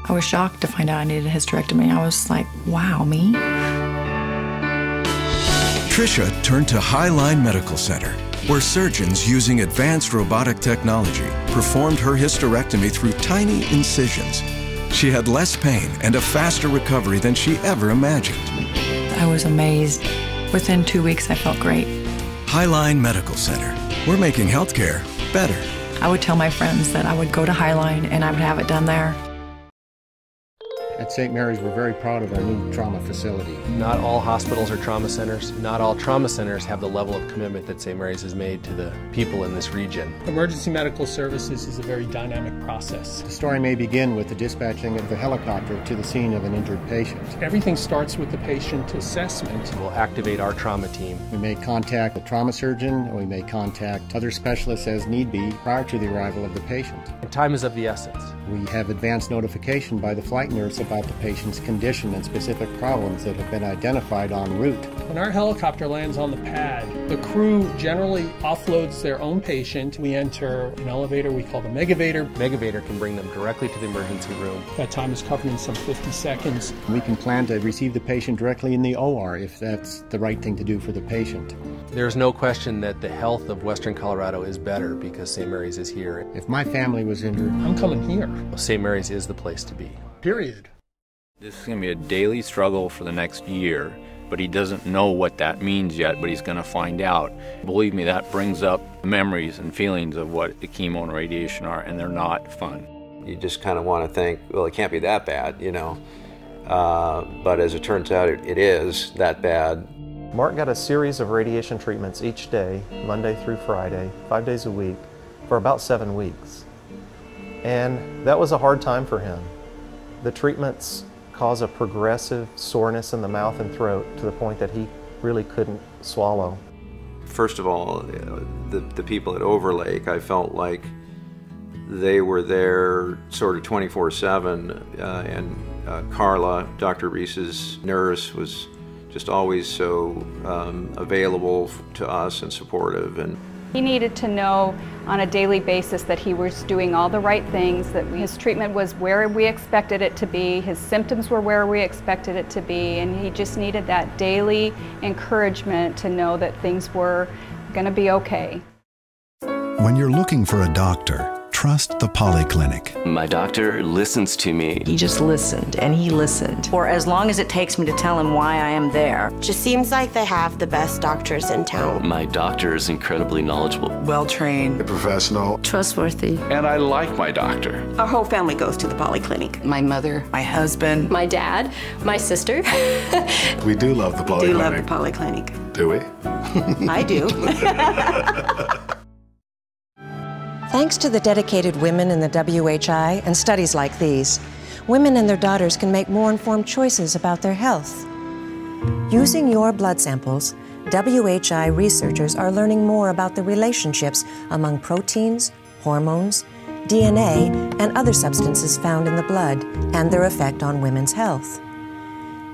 I was shocked to find out I needed a hysterectomy. I was like, wow, me? Tricia turned to Highline Medical Center, where surgeons using advanced robotic technology performed her hysterectomy through tiny incisions. She had less pain and a faster recovery than she ever imagined. I was amazed. Within 2 weeks, I felt great. Highline Medical Center. We're making healthcare better. I would tell my friends that I would go to Highline and I would have it done there. At St. Mary's, we're very proud of our new trauma facility. Not all hospitals are trauma centers. Not all trauma centers have the level of commitment that St. Mary's has made to the people in this region. Emergency medical services is a very dynamic process. The story may begin with the dispatching of the helicopter to the scene of an injured patient. Everything starts with the patient assessment. We'll activate our trauma team. We may contact the trauma surgeon, or we may contact other specialists as need be prior to the arrival of the patient. And time is of the essence. We have advanced notification by the flight nurse about the patient's condition and specific problems that have been identified en route. When our helicopter lands on the pad, the crew generally offloads their own patient. We enter an elevator we call the Megavator. Megavator can bring them directly to the emergency room. That time is covered in some 50 seconds. We can plan to receive the patient directly in the OR if that's the right thing to do for the patient. There's no question that the health of Western Colorado is better because St. Mary's is here. If my family was injured, I'm coming here. Well, St. Mary's is the place to be. Period. This is going to be a daily struggle for the next year, but he doesn't know what that means yet, but he's going to find out. Believe me, that brings up memories and feelings of what the chemo and radiation are, and they're not fun. You just kind of want to think, well, it can't be that bad, you know. But as it turns out, it is that bad. Mark got a series of radiation treatments each day, Monday through Friday, 5 days a week, for about 7 weeks. And that was a hard time for him. The treatments cause a progressive soreness in the mouth and throat to the point that he really couldn't swallow. First of all, the people at Overlake, I felt like they were there sort of 24/7, and Carla, Dr. Reese's nurse, was just always so available to us and supportive. And he needed to know on a daily basis that he was doing all the right things, that his treatment was where we expected it to be, his symptoms were where we expected it to be, and he just needed that daily encouragement to know that things were going to be okay. When you're looking for a doctor, trust the Polyclinic. My doctor listens to me. He just listened, and he listened. For as long as it takes me to tell him why I am there. Just seems like they have the best doctors in town. My doctor is incredibly knowledgeable. Well-trained. Professional. Trustworthy. And I like my doctor. Our whole family goes to the Polyclinic. My mother, my husband. My dad, my sister. We do love the Polyclinic. Do love the Polyclinic. Do we? I do. Thanks to the dedicated women in the WHI and studies like these, women and their daughters can make more informed choices about their health. Using your blood samples, WHI researchers are learning more about the relationships among proteins, hormones, DNA, and other substances found in the blood and their effect on women's health.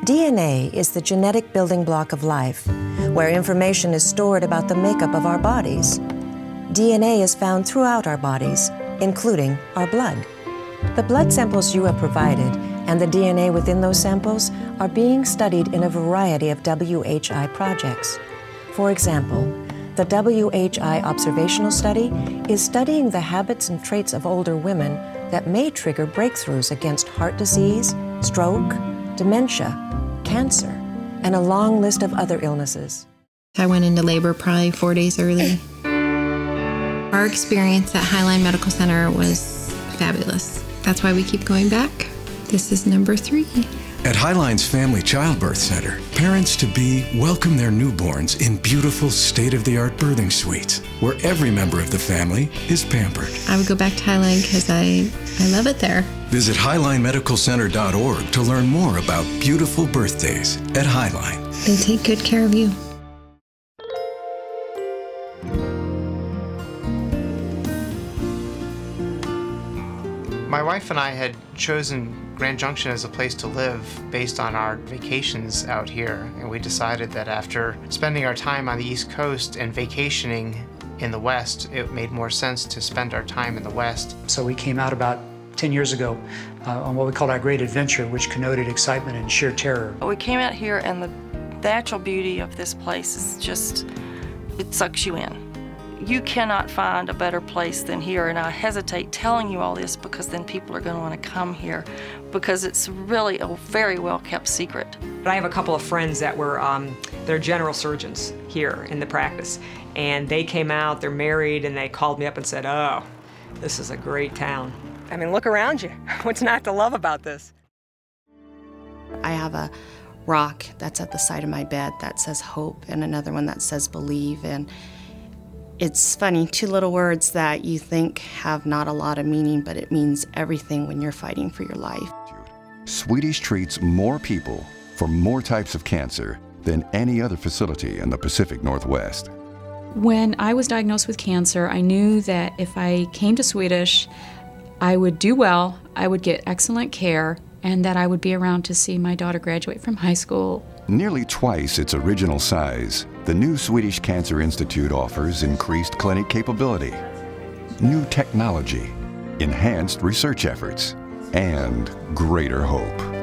DNA is the genetic building block of life, where information is stored about the makeup of our bodies. DNA is found throughout our bodies, including our blood. The blood samples you have provided and the DNA within those samples are being studied in a variety of WHI projects. For example, the WHI Observational Study is studying the habits and traits of older women that may trigger breakthroughs against heart disease, stroke, dementia, cancer, and a long list of other illnesses. I went into labor probably 4 days early. Our experience at Highline Medical Center was fabulous. That's why we keep going back. This is number 3. At Highline's Family Childbirth Center, parents-to-be welcome their newborns in beautiful state-of-the-art birthing suites, where every member of the family is pampered. I would go back to Highline because I love it there. Visit HighlineMedicalCenter.org to learn more about beautiful birthdays at Highline. They take good care of you. My wife and I had chosen Grand Junction as a place to live based on our vacations out here, and we decided that after spending our time on the East Coast and vacationing in the West, it made more sense to spend our time in the West. So we came out about 10 years ago on what we called our great adventure, which connoted excitement and sheer terror. We came out here and the natural beauty of this place is just, it sucks you in. You cannot find a better place than here, and I hesitate telling you all this because then people are going to want to come here because it's really a very well-kept secret. I have a couple of friends that were, they're general surgeons here in the practice, and they came out, they're married, and they called me up and said, oh, this is a great town. I mean, look around you. What's not to love about this? I have a rock that's at the side of my bed that says hope, and another one that says believe, and it's funny, two little words that you think have not a lot of meaning, but it means everything when you're fighting for your life. Swedish treats more people for more types of cancer than any other facility in the Pacific Northwest. When I was diagnosed with cancer, I knew that if I came to Swedish, I would do well, I would get excellent care, and that I would be around to see my daughter graduate from high school. Nearly twice its original size, the new Swedish Cancer Institute offers increased clinic capability, new technology, enhanced research efforts, and greater hope.